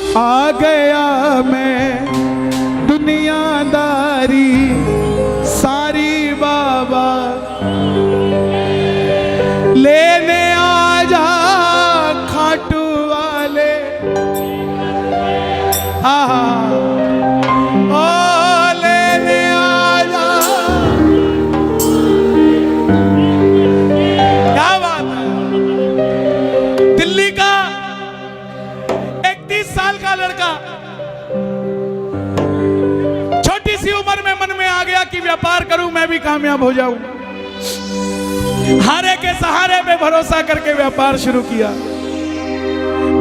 आ गया मैं दुनियादारी सारी बाबा लेने आ जा खाटू वाले। आहा ओ लेने आ जा। क्या बात है। दिल्ली का 31 साल का लड़का छोटी सी उम्र में मन में आ गया कि व्यापार करूं, मैं भी कामयाब हो जाऊं। हारे के सहारे पे भरोसा करके व्यापार शुरू किया।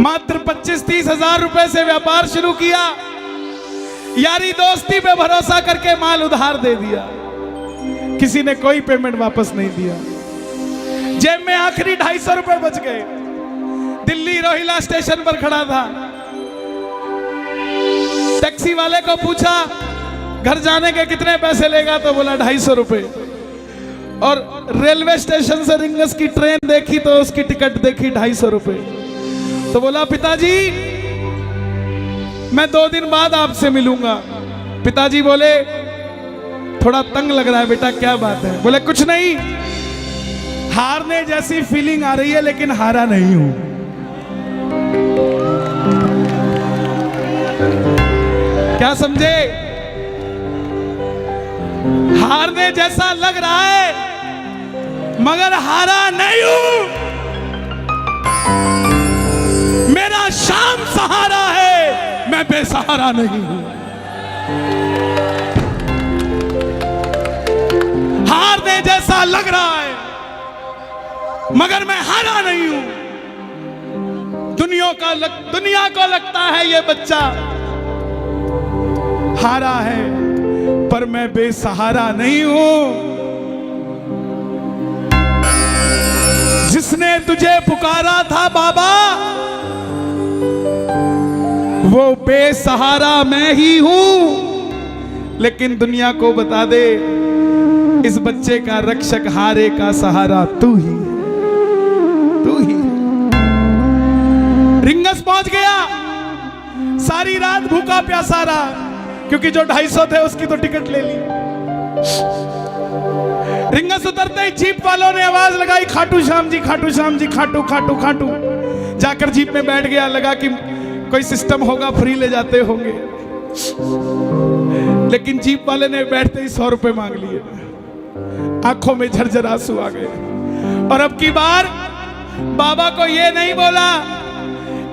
मात्र 25-30 हजार रुपए से व्यापार शुरू किया। यारी दोस्ती पे भरोसा करके माल उधार दे दिया। किसी ने कोई पेमेंट वापस नहीं दिया। जेब में आखिरी 250 रुपए बच गए। दिल्ली रोहिला स्टेशन पर खड़ा था। टैक्सी वाले को पूछा घर जाने के कितने पैसे लेगा, तो बोला 250 रुपए। और रेलवे स्टेशन से रिंगस की ट्रेन देखी तो उसकी टिकट देखी 250 रुपए। तो बोला पिताजी मैं 2 दिन बाद आपसे मिलूंगा। पिताजी बोले थोड़ा तंग लग रहा है बेटा, क्या बात है? बोले कुछ नहीं, हारने जैसी फीलिंग आ रही है लेकिन हारा नहीं हूं। क्या समझे? हारने जैसा लग रहा है मगर हारा नहीं हूं। मेरा शाम सहारा है, मैं बेसहारा नहीं हूं। हारने जैसा लग रहा है मगर मैं हारा नहीं हूं। दुनिया को लगता है ये बच्चा हारा है, पर मैं बेसहारा नहीं हूं। जिसने तुझे पुकारा था बाबा वो बेसहारा मैं ही हूं। लेकिन दुनिया को बता दे इस बच्चे का रक्षक हारे का सहारा तू ही है, तू ही। रिंगस पहुंच गया। सारी रात भूखा प्यासा रहा क्योंकि जो 250 थे उसकी तो टिकट ले ली। रिंगस उतरते ही जीप वालों ने आवाज लगाई खाटू श्याम जी, खाटू श्याम जी, खाटू खाटू खाटू। जाकर जीप में बैठ गया। लगा कि कोई सिस्टम होगा, फ्री ले जाते होंगे। लेकिन जीप वाले ने बैठते ही 100 रुपए मांग लिए। आंखों में झरझर आंसू आ गए। और अब की बार बाबा को ये नहीं बोला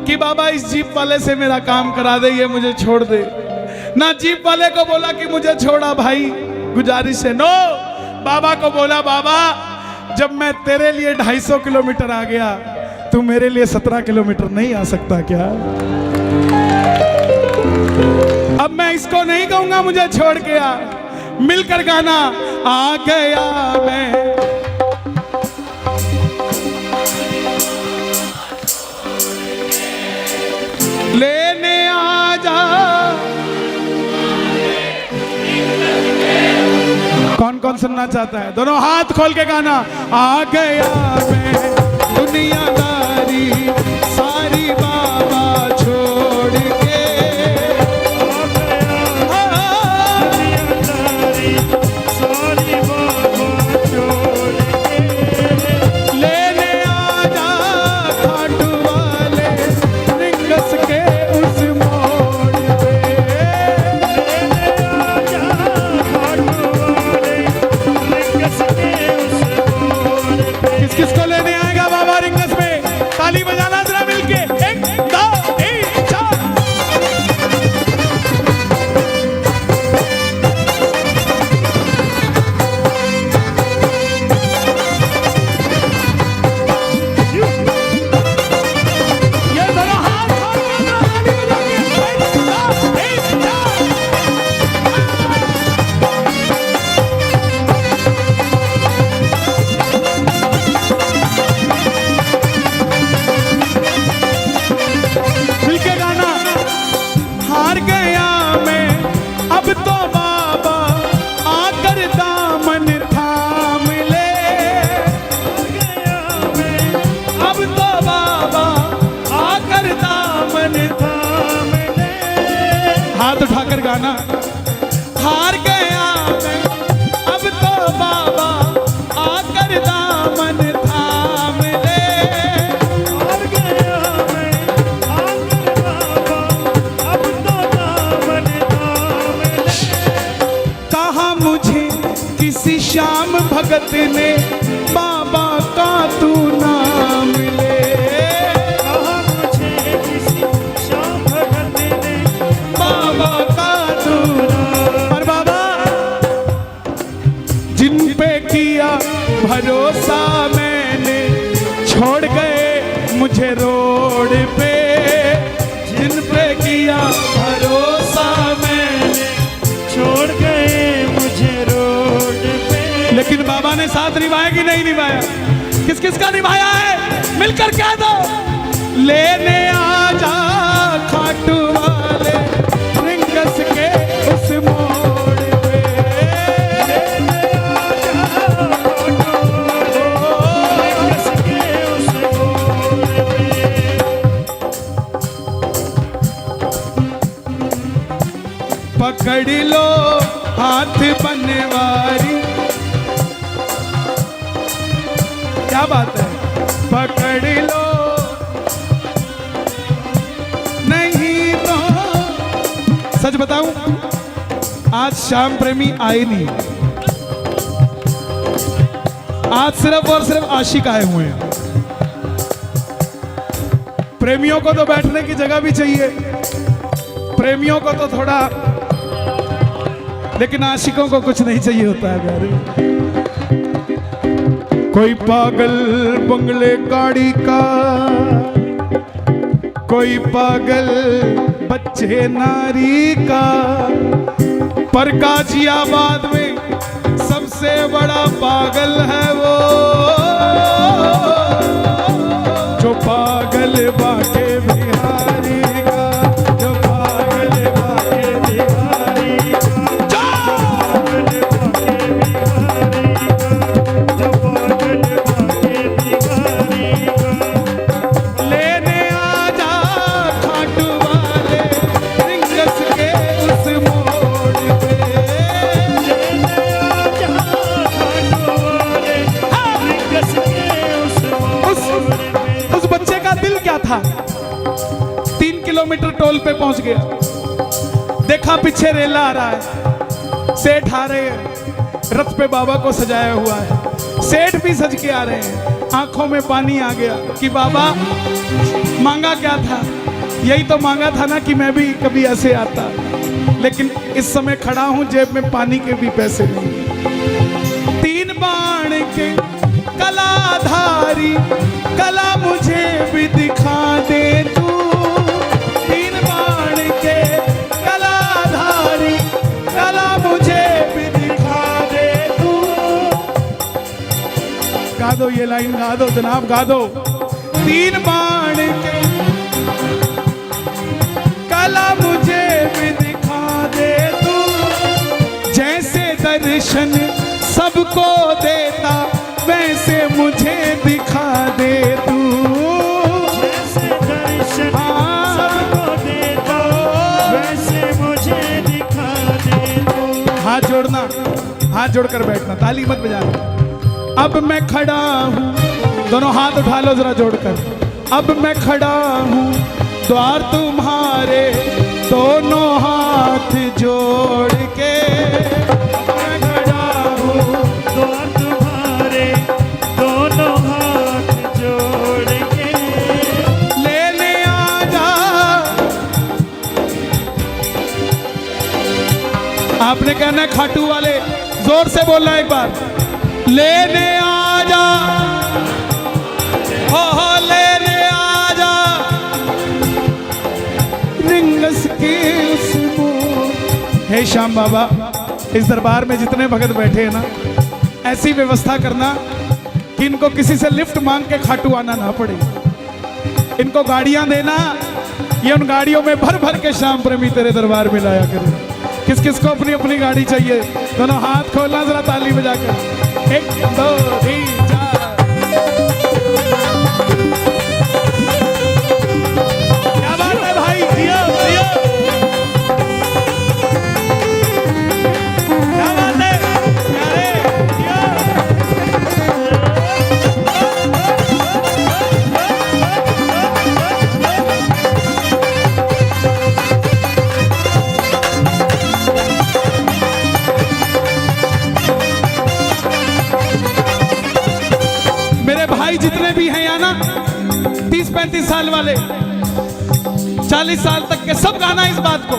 कि बाबा इस जीप वाले से मेरा काम करा दे, ये मुझे छोड़ दे। ना जीप वाले को बोला कि मुझे छोड़ा भाई, गुजारिश है। नो, बाबा को बोला बाबा जब मैं तेरे लिए 250 किलोमीटर आ गया, तू मेरे लिए 17 किलोमीटर नहीं आ सकता क्या? अब मैं इसको नहीं कहूंगा मुझे छोड़ के आ। मिलकर गाना आ गया मैं। लेने आ जा। कौन कौन सुनना चाहता है? दोनों हाथ खोल के गाना। आ गया मैं दुनियादारी सारी बाबा छोड़ के। दुनियादारी सारी बाबा छोड़ के। लेने आ जा खाटू वाले रिंगस के उस मोड़ पे। लेने आ जा खाटू वाले रिंगस के उस मोड़ पे। किस किस को लेने आएगा बाबा रिंगस में? ताली बजाना। उठाकर गाना। हार गया मैं अब तो बाबा आकर दामन थाम ले। हार गया मैं आकर बाबा अब तो दामन थाम ले। कहा मुझे किसी श्याम भगत ने बाबा का तू नाम ले। कहा मुझे किसी श्याम भगत ने बाबा का तू नाम। और बाबा जिन पे किया भरोसा मैंने छोड़ गए मुझे रोड पे। जिन पे किया भरोसा मैंने छोड़ गए मुझे रोड पे। लेकिन बाबा ने साथ निभाया कि नहीं निभाया? किस किस का निभाया है मिलकर कह दो। लेने आजा खाटू वाले रिंगस के उस मोड़ पे। लेने आजा खाटू वाले रिंगस के उस मोड़ पे। पकड़ लो हाथ बनवारी। क्या बात है? पकड़ लो नहीं तो सच बताऊं आज श्याम प्रेमी आए नहीं। आज सिर्फ और सिर्फ आशिक आए हुए हैं। प्रेमियों को तो बैठने की जगह भी चाहिए, प्रेमियों को तो थोड़ा, लेकिन आशिकों को कुछ नहीं चाहिए होता है प्यारे। कोई पागल बंगले गाड़ी का, कोई पागल बच्चे नारी का, पर गाजियाबाद में सबसे बड़ा पागल है वो जो पागल बाके बिहारी का, जो पागल बाके बिहारी का, पागल बाके बिहारी का, जो पागल बाके बिहारी का। लेने आजा खाटू वाले रिंगस के उस मोड़ पे। लेने आजा खाटू वाले रिंगस के उस मोड़ पे। उस बच्चे का दिल क्या था? 3 किलोमीटर टोल पे पहुंच गया, देखा पीछे रेला आ रहा है, सेठ आ रहे हैं, रथ पे बाबा को सजाया हुआ है, सेठ भी सज के आ रहे हैं। आंखों में पानी आ गया कि बाबा मांगा क्या था? यही तो मांगा था ना कि मैं भी कभी ऐसे आता, लेकिन इस समय खड़ा हूं जेब में पानी के भी पैसे नहीं। 3 बाण के कलाधारी कला मुझे भी दिखा दे तू। 3 बाण के कलाधारी कला मुझे भी दिखा दे तू। गा दो ये लाइन, गा दो जनाब, गा दो। 3 बाण के कला मुझे भी दिखा दे तू। जैसे दर्शन सबको देता वैसे मुझे दिखा दे तू। जैसे दर्शन सबको देता वैसे मुझे दिखा दे तू। हाथ जोड़ना, हाथ जोड़कर बैठना, ताली मत बजाना। अब मैं खड़ा हूँ, दोनों हाथ उठा लो जरा जोड़कर। अब मैं खड़ा हूँ द्वार तुम्हारे दोनों हाथ जोड़ के। मैं खड़ा हूँ द्वार तुम्हारे दोनों हाथ जोड़ के। लेने आजा। आपने कहना है खाटू वाले, जोर से बोलना एक बार। लेने आजा, हो लेने आजा रिंगस के उस मोड़। हे श्याम बाबा, इस दरबार में जितने भगत बैठे हैं ना, ऐसी व्यवस्था करना कि इनको किसी से लिफ्ट मांग के खाटू आना ना पड़े। इनको गाड़ियां देना, ये उन गाड़ियों में भर भर के श्याम प्रेमी तेरे दरबार में लाया करें। किस किस को अपनी अपनी गाड़ी चाहिए? दोनों हाथ खोलना जरा ताली बजाकर। 1 2 3 4। क्या बात है भाई, जियो जियो। 30-35 साल वाले, 40 साल तक के सब गाना इस बात को।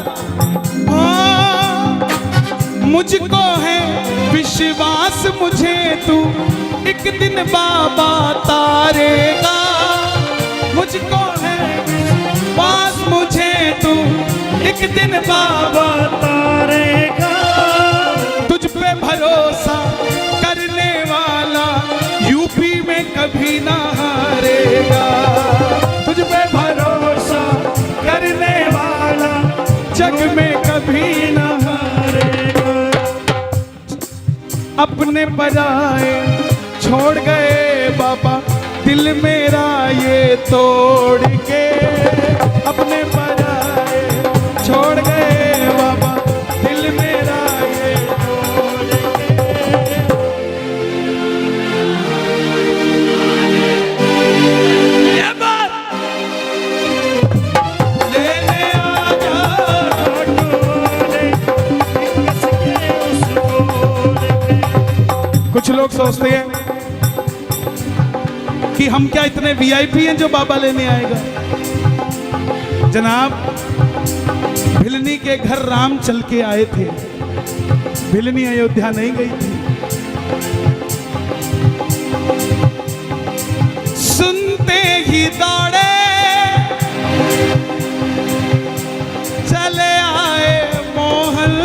हाँ, मुझको है विश्वास मुझे तू एक दिन बाबा तारेगा, मुझको है विश्वास मुझे तू एक दिन बाबा तारेगा। तुझ पे भरोसा करने वाला यूपी में कभी ना हारेगा, तुझ पे भरोसा करने वाला जग में कभी ना हारेगा। अपने पराए छोड़ गए बाबा दिल मेरा ये तोड़ के, अपने पराए छोड़ गए बाबा दिल मेरा ये तोड़ के। ये बात लेने आजा ढोले किसके उस ढोले पे। कुछ लोग सोचते हैं कि हम क्या इतने वीआईपी हैं जो बाबा लेने आएगा। जनाब, भिलनी के घर राम चल के आए थे, भिलनी अयोध्या नहीं गई थी। सुनते ही दौड़े चले आए मोहन,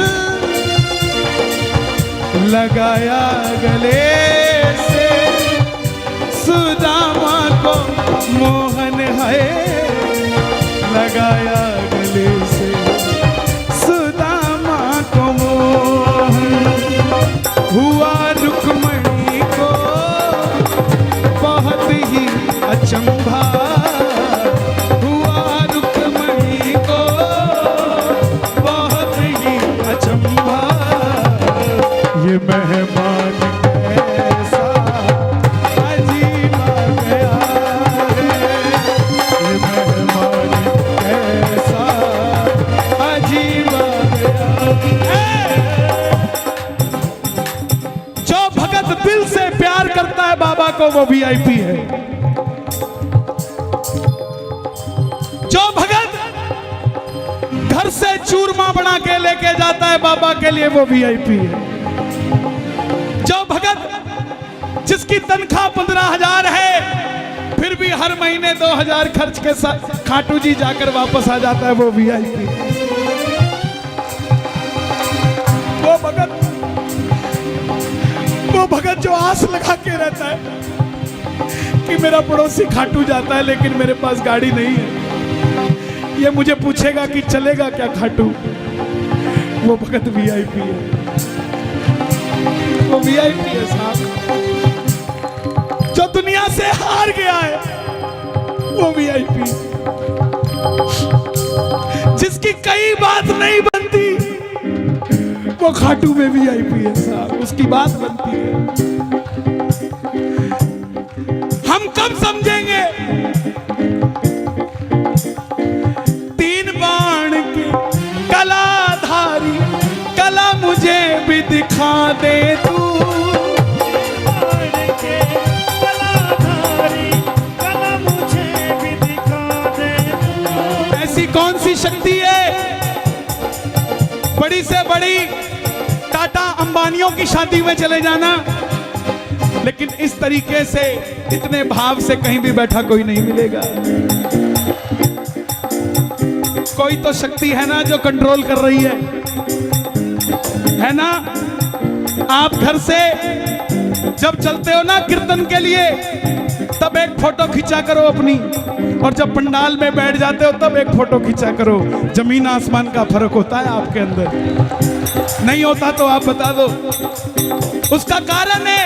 लगाया गले से सुदामा को मोहन है, लगाया गले से सुदामा को मोहन। हुआ रुक्मणी को बहुत ही अचंभा, हुआ रुक्मणी को बहुत ही अचंभा। ये मेहमान कैसा अजीब आ गया है, ये मेहमान कैसा अजीब आ गया है। जो भगत दिल से प्यार करता है बाबा को वो वीआईपी है। जो भगत घर से चूरमा बना के लेके जाता है बाबा के लिए वो वीआईपी है। जो भगत जिसकी तनख्वाह 15,000 है फिर भी हर महीने 2,000 खर्च के साथ खाटू जी जाकर वापस आ जाता है वो वीआईपी। वो भगत जो आस लगा के रहता है कि मेरा पड़ोसी खाटू जाता है लेकिन मेरे पास गाड़ी नहीं है, ये मुझे पूछेगा कि चलेगा क्या खाटू, वो भगत वीआईपी है। वो वीआईपी है साहब। जो दुनिया से हार गया है वो वीआईपी। जिसकी कई बात नहीं बनती वो खाटू में वीआईपी है साहब, उसकी बात बनती है। हम कब समझेंगे 3 बाण की कलाधारी कला मुझे भी दिखा दे तू, ऐसी कौन सी शक्ति है बड़ी से बड़ी टाटा अंबानियों की शादी में चले जाना, लेकिन इस तरीके से इतने भाव से कहीं भी बैठा कोई नहीं मिलेगा। कोई तो शक्ति है ना जो कंट्रोल कर रही है ना। आप घर से जब चलते हो ना कीर्तन के लिए तब एक फोटो खींचा करो अपनी, और जब पंडाल में बैठ जाते हो तब एक फोटो खींचा करो। जमीन आसमान का फर्क होता है आपके अंदर, नहीं होता तो आप बता दो। उसका कारण है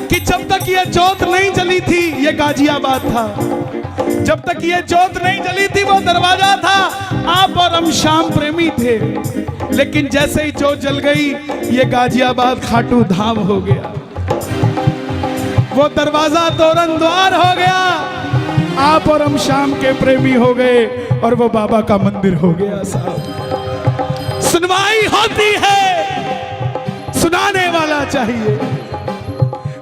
कि जब तक ये जोत नहीं जली थी ये गाजियाबाद था, जब तक ये जोत नहीं जली थी वो दरवाजा था। आप और हम श्याम प्रेमी थे, लेकिन जैसे ही जोत जल गई ये गाजियाबाद खाटू धाम हो गया, वो दरवाजा तोरण द्वार हो गया। आप और हम श्याम के प्रेमी हो गए और वो बाबा का मंदिर हो गया साहब। सुनवाई होती है, सुनाने वाला चाहिए,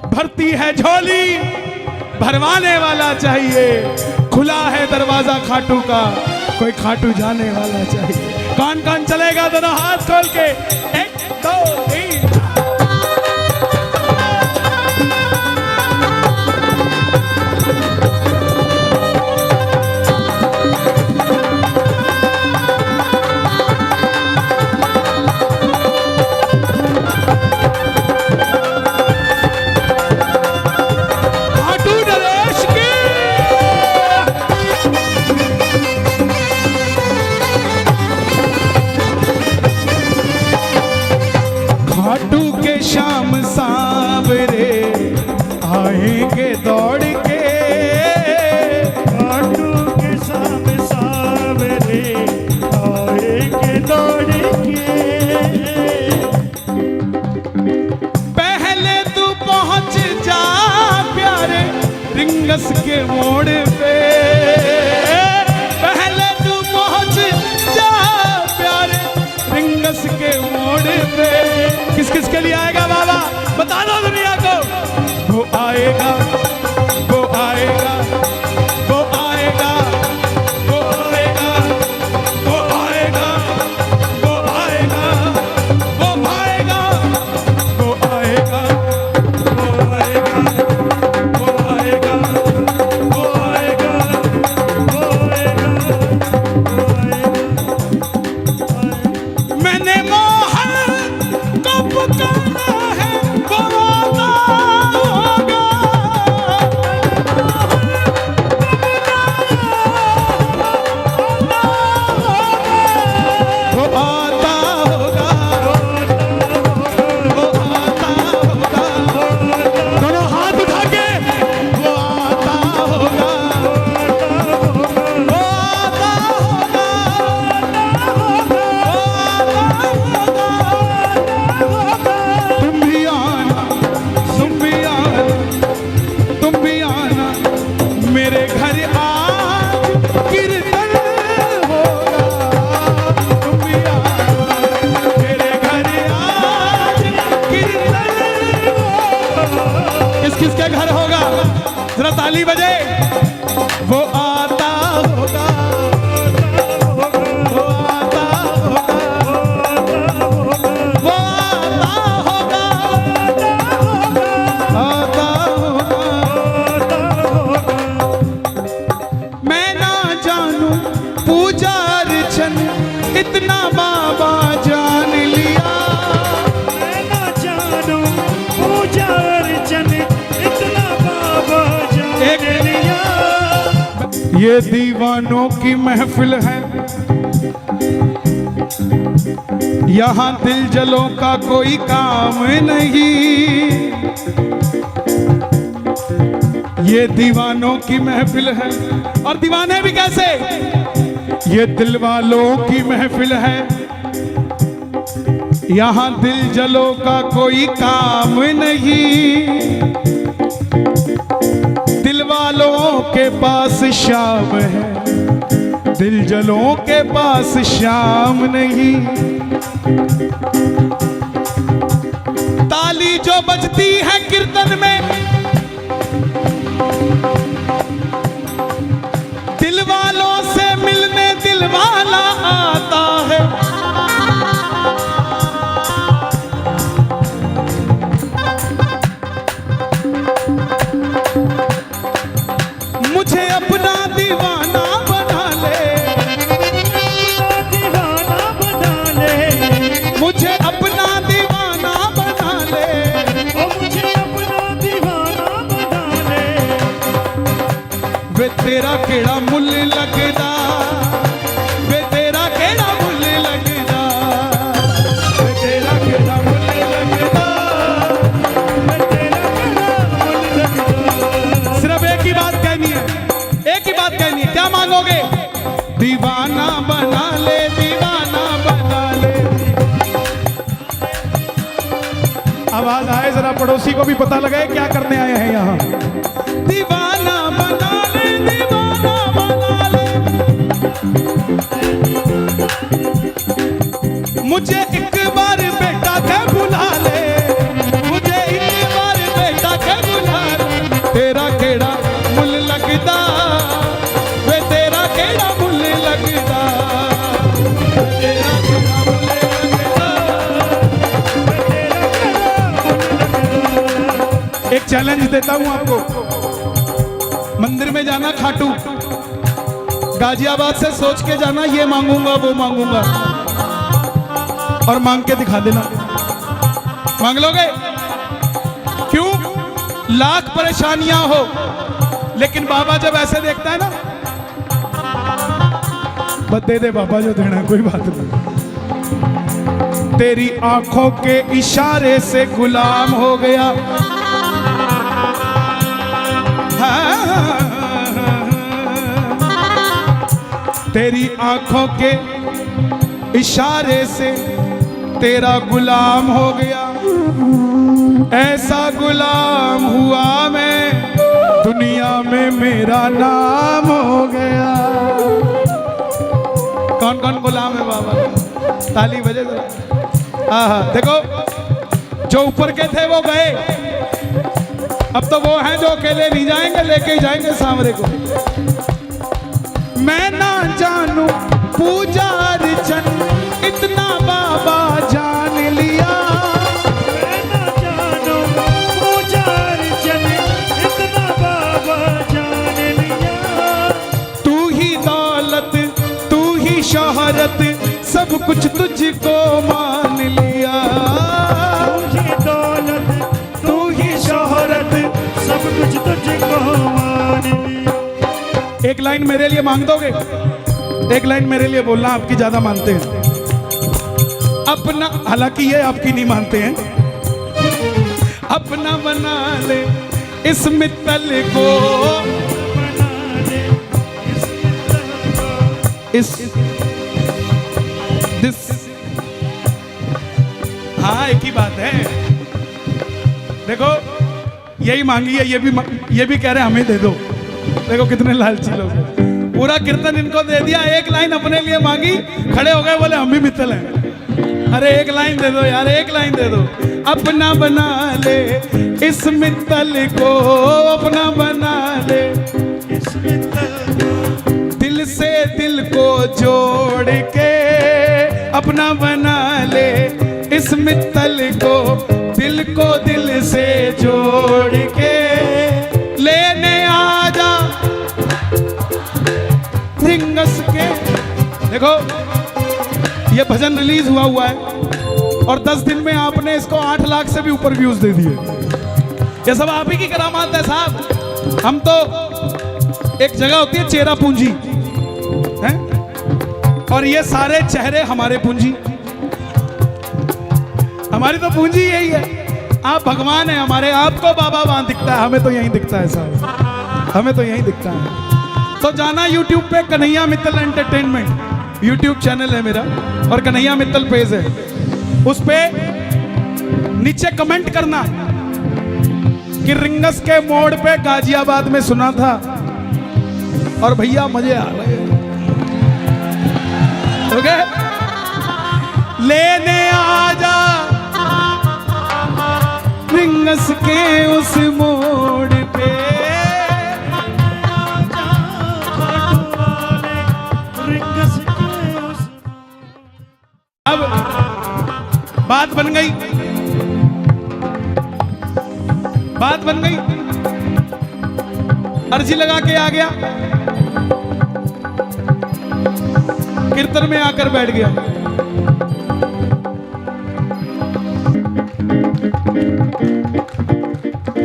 भरती है झोली भरवाने वाला चाहिए। खुला है दरवाजा खाटू का, कोई खाटू जाने वाला चाहिए। कौन कौन चलेगा? दोनों हाथ खोल के, 1 2 3। खाटू नरेश की खाटू के शाम सांवरे आएंगे दौड़ के, खाटू के शाम सावरे आएंगे दौड़ के। पहले तू पहुंच जा प्यारे रिंगस के मोड़ पे, पहले तू पहुंच जा प्यारे रिंगस के मोड़ पे। किस किस के लिए आएगा बाबा? बता दो दुनिया को। वो आएगा, वो आएगा, वो आएगा, वो आएगा, वो आएगा, वो आएगा, वो आएगा, वो आएगा, वो आएगा, वो आएगा, वो आएगा, वो आएगा। मैंने मोहन को पुकारा है, वो आता होगा। वो आता होगा, वो आता होगा। दोनों हाथ उठा के, वो आता होगा, वो आता होगा, वो आता होगा। तुम भी आना, तुम भी आना, तुम भी आना मेरे घर आज कीर्तन होगा। तुम भी आना मेरे घर आज कीर्तन होगा। किस किस के घर होगा? जरा ताली बजे। वो आता होगा, वो आता होगा, वो आता होगा, आता होगा। मैं ना जानू पूजा अर्चन, इतना बाबा जान लिया। मैं ना जानू पूजा अर्चन, इतना बाबा जान लिया। ये दीवानों की महफिल है, यहाँ दिल जलों का कोई काम नहीं। ये दीवानों की महफिल है, और दीवाने भी कैसे? ये दिल वालों की महफिल है, यहाँ दिल जलों का कोई काम नहीं। दिल वालों के पास शाम है, दिल जलों के पास शाम नहीं। ताली जो बजती है कीर्तन में, दिल वालों से मिलने दिल वाला आता है। मुझे अपना दीवाना बना ले, दीवाना बना ले, मुझे अपना दीवाना बना ले। ओ मुझे अपना दीवाना बना ले। वे तेरा केड़ा मुल लगदा, वे तेरा केड़ा मुल लगदा, वे तेरा केड़ा मुल लगदा, मैं तेरा केड़ा मुल लगदा। सिर्फ एक ही बात कहनी है, एक ही बात कहनी है। क्या मांगोगे? दीवाना बना ले, दीवाना बना ले। आवाज आए जरा, पड़ोसी को भी पता लगे क्या करने आए हैं यहाँ। दीवाना बना ले, दीवाना बना ले। मुझे एक बार बेटा के बुला ले, मुझे एक बार बेटा के बुला ले। तेरा केड़ा मुल लगदा, चैलेंज देता हूं आपको, मंदिर में जाना खाटू, गाजियाबाद से सोच के जाना ये मांगूंगा वो मांगूंगा, और मांग के दिखा देना। मांग लोगे? क्यों? लाख परेशानियां हो, लेकिन बाबा जब ऐसे देखता है ना, बस दे दे बाबा जो देना है, कोई बात नहीं। तेरी आंखों के इशारे से गुलाम हो गया, तेरी आंखों के इशारे से तेरा गुलाम हो गया, ऐसा गुलाम हुआ मैं दुनिया में मेरा नाम हो गया। कौन कौन गुलाम है बाबा? ताली बजे जरा। देखो, जो ऊपर के थे वो गए, अब तो वो हैं जो अकेले नहीं जाएंगे, लेके जाएंगे सांवरे को। मैं ना जानू पूजा अर्चन इतना बाबा जान लिया, मैं ना जानू पूजा अर्चन इतना बाबा जान लिया। तू ही दौलत तू ही शोहरत सब कुछ तुझको मान लिया, तू ही दौलत तू ही शोहरत सब कुछ तुझको मान लिया। एक लाइन मेरे लिए मांग दोगे? एक लाइन मेरे लिए बोलना, आपकी ज्यादा मानते हैं अपना, हालांकि ये आपकी नहीं मानते हैं। अपना बना ले इस मित्तल को, बना ले इस मित्तल को, इस दिस, हाँ एक ही बात है। देखो यही मांगी है, ये भी कह रहे हैं हमें दे दो। देखो कितने लालची लोग हैं। पूरा कीर्तन इनको दे दिया, एक लाइन अपने लिए मांगी, खड़े हो गए, बोले हम भी मित्तल हैं। अरे एक लाइन दे दो यार, एक लाइन दे दो। अपना बना ले इस मित्तल को, अपना बना ले इस मित्तल को, दिल से दिल को जोड़ के, अपना बना ले इस मित्तल को, दिल को दिल से जोड़ के लेने आजा रिंगस के। देखो ये भजन रिलीज हुआ है और 10 दिन में आपने इसको 8 लाख से भी ऊपर व्यूज दे दिए। ये सब आप ही की करामात है साहब। हम तो, एक जगह होती है चेहरा पूंजी है, और ये सारे चेहरे हमारे पूंजी, हमारी तो पूंजी यही है। आप भगवान हैं हमारे, आपको बाबा वहां दिखता है, हमें तो यहीं दिखता है साहब, हमें तो यहीं दिखता है। तो जाना YouTube पे, Kanhaiya Mittal entertainment YouTube channel है मेरा, और कन्हैया मित्तल पेज है, उस पे नीचे कमेंट करना कि रिंगस के मोड़ पे गाजियाबाद में सुना था और भैया मजे आ गए। ओके, लेने आजा रिंगस के उस मोड़ पे, रिंगस के उस। अब बात बन गई, बात बन गई। अर्जी लगा के आ गया, कीर्तन में आकर बैठ गया।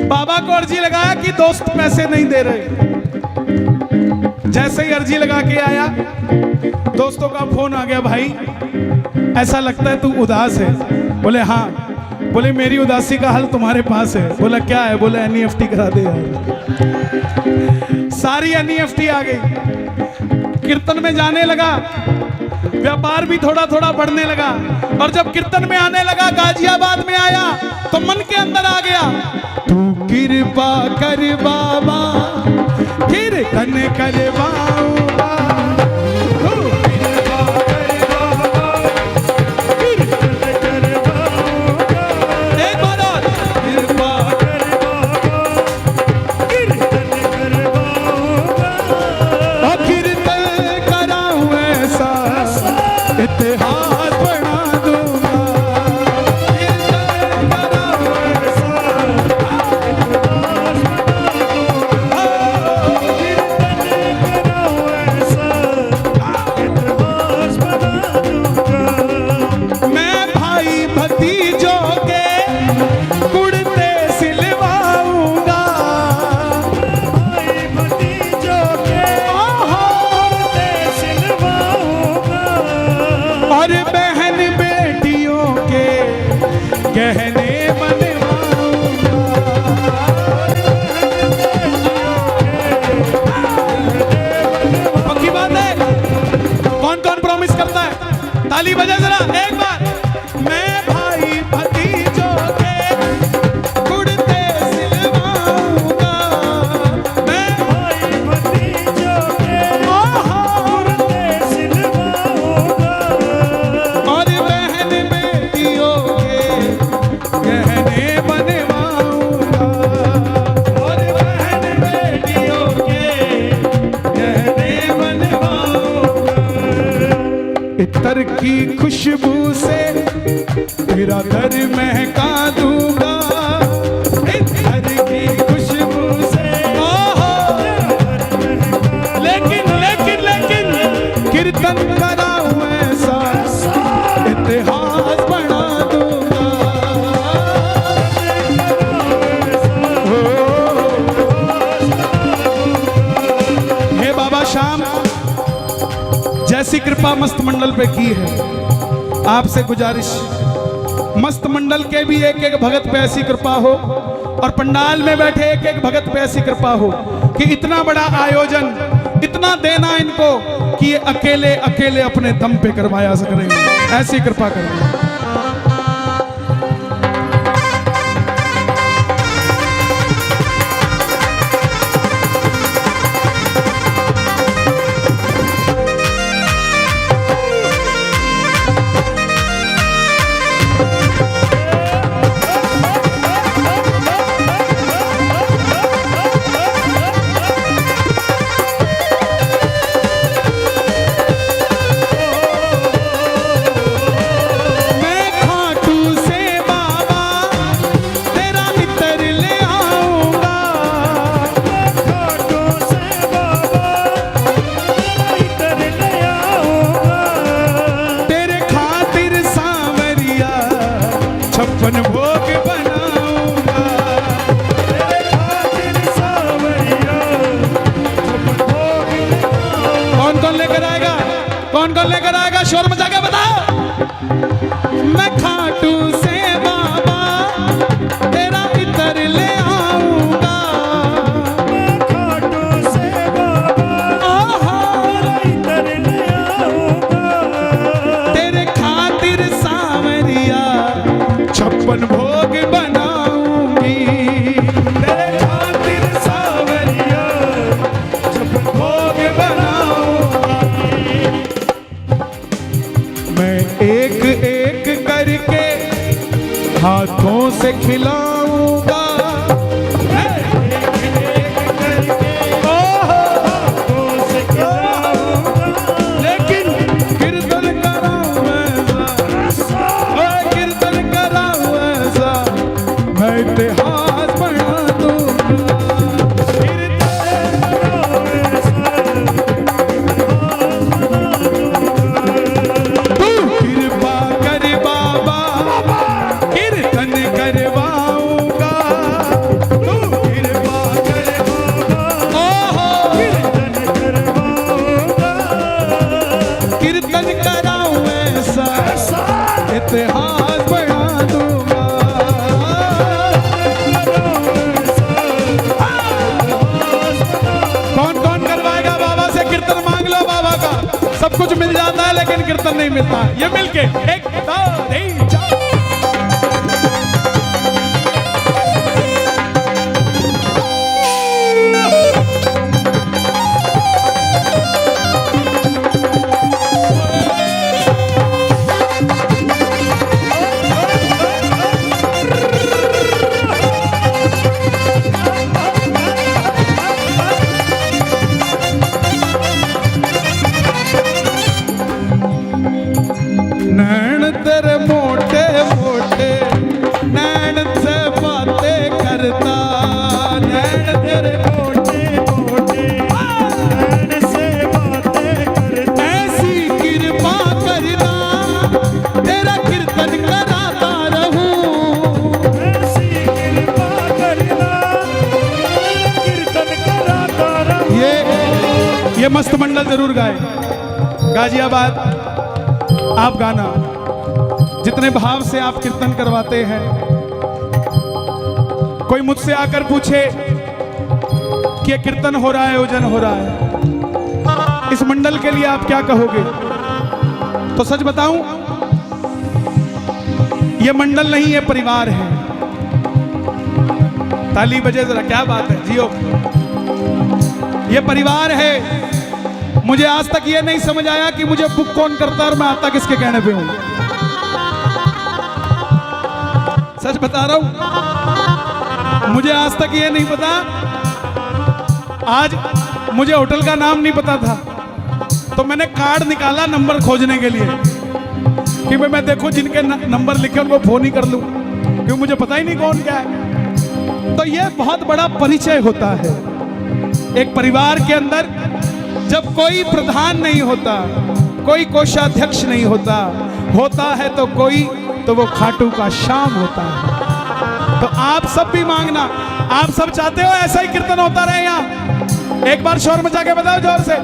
बाबा को अर्जी लगाया कि दोस्त पैसे नहीं दे रहे। जैसे ही अर्जी लगा के आया, दोस्तों का फोन आ गया, भाई ऐसा लगता है तू उदास है। बोले हाँ। बोले मेरी उदासी का हल तुम्हारे पास है। बोला क्या है? बोले NEFT करा दे यार। सारी NEFT आ गई। कीर्तन में जाने लगा, व्यापार भी थोड़ा थोड़ा बढ़ने लगा, और जब कीर्तन में आने लगा, गाजियाबाद में आया, तो मन के अंदर आ गया, तू कृपा कर बाबा, कीर्तन करवाऊंगा। इतिहास बना दूंगा, और बहन बेटियों के गहने बनवाऊंगा। पक्की बात है? कौन कौन प्रॉमिस करता है? ताली बजा जरा एक बार। मैं भाई भतीजों के कुर्ते सिलवाऊंगा। मैं भाई भतीजों के कुर्ते सिलवाऊंगा। और बहन बेटियों के गहने बनवाऊंगा। और बहन बेटियों के गहने बनवाऊंगा। इत्र की खुशबू से तेरा घर महका दूंगा। इत्र की खुशबू से लेकिन लेकिन लेकिन कीर्तन कराऊं ऐसा इतिहास बना दूंगा। हे बाबा श्याम, जैसी कृपा मस्त मंडल पे की है, आपसे गुजारिश मस्त मंडल के भी एक एक भगत पे ऐसी कृपा हो और पंडाल में बैठे एक एक भगत पे ऐसी कृपा हो कि इतना बड़ा आयोजन, इतना देना इनको कि ये अकेले अकेले अपने दम पे करवाया सकेंगे। ऐसी कृपा करें। छप्पन भोग बनाऊंगा। कौन कौन लेकर आएगा? कौन कौन लेकर आएगा? शोर मचा के बताओ। मैं खाटू से बाबा तेरा इतर ले आऊंगा। मैं खाटू से बाबा तेरा इतर ले आऊंगा। तेरे खातिर सांवरिया छप्पन भोग बनाऊंगी। तेरे खातिर सांवरिया छप्पन भोग बनाऊंगी। मैं एक एक करके हाथों से खिलाऊंगा। लेकिन कीर्तन कराऊं ऐसा, कीर्तन कराऊं ऐसा, मैं इतिहास बना दूंगा। तू कृपा कर बाबा, कीर्तन करवाऊंगा। तू कृपा कर बाबा, कीर्तन कराऊं ऐसा, इतिहास बना दूंगा। कौन कौन करवाएगा बाबा से कीर्तन? मांग लो बाबा का, सब कुछ मिल जाता है लेकिन कीर्तन नहीं मिलता। ये मिलके एक दो तीन चार। नैन तेरे मोटे मोटे, नैन से बातें करता। नैन तेरे मोटे मोटे, नैन से बातें करता। ऐसी कृपा करना तेरा कीर्तन कराता रहूं। ऐसी कृपा करना कीर्तन कराता रहूं। ये मस्त मंडल जरूर गाए। गाजियाबाद आप गाना, जितने भाव से आप कीर्तन करवाते हैं, कोई मुझसे आकर पूछे कि ये कीर्तन हो रहा है, ओजन हो रहा है, इस मंडल के लिए आप क्या कहोगे? तो सच बताऊं, ये मंडल नहीं, ये परिवार है। ताली बजे जरा, क्या बात है, जियो। ये परिवार है। मुझे आज तक ये नहीं समझ आया कि मुझे बुक कौन करता है और मैं आता किसके कहने पे हूं। सच बता रहा हूं, मुझे आज तक ये नहीं पता। आज मुझे होटल का नाम नहीं पता था, तो मैंने कार्ड निकाला नंबर खोजने के लिए कि मैं देखूं जिनके नंबर लिखे उनको फोन ही कर लूं, क्योंकि मुझे पता ही नहीं कौन क्या है। तो ये बहुत बड़ा परिचय होता है एक परिवार के अंदर। जब कोई प्रधान नहीं होता, कोई कोषाध्यक्ष नहीं होता, होता है तो कोई, तो वो खाटू का श्याम होता है। तो आप सब भी मांगना, आप सब चाहते हो ऐसा ही कीर्तन होता रहे यहाँ? एक बार शोर मचा के बताओ जोर से।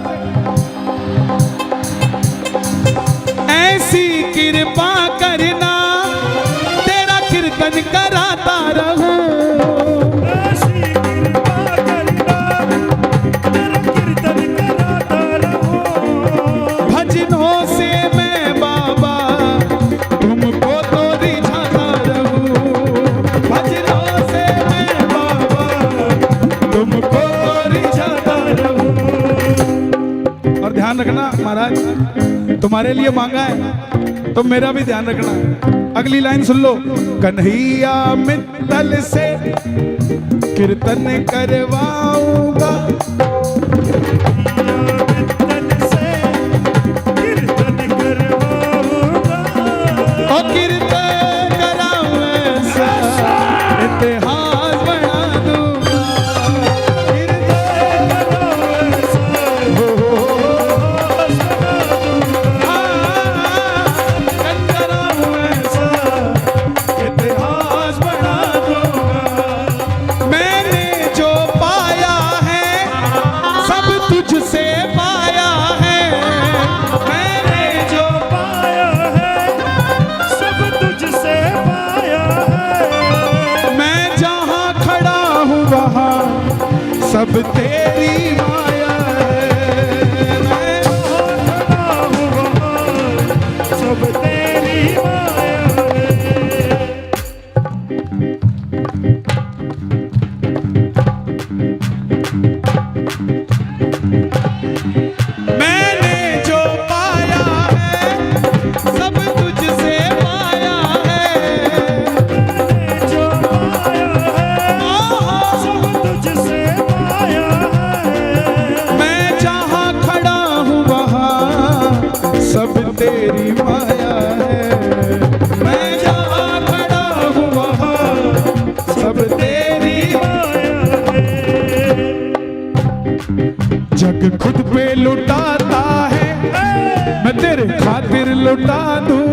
ऐसी कृपा करना तेरा कीर्तन कराता रहूं, रखना महाराज, तुम्हारे लिए मांगा है तो मेरा भी ध्यान रखना है। अगली लाइन सुन लो। कन्हैया मित्तल से कीर्तन करवाऊंगा, मित्तल से कीर्तन करवाऊंगा, और कीर्तन कराऊं ऐसा इतिहास बना दूंगा, सब तेरी माया है। मैं खड़ा हूँ वहाँ, सब तेरी माया है। मैंने जो पाया है सब तुझसे पाया है, मैंने जो पाया है सब तुझसे सब तेरी माया है। मैं जहाँ खड़ा हूँ वहाँ सब तेरी माया है। जग खुद पे लुटाता है, मैं तेरे खातिर लुटा दूँ,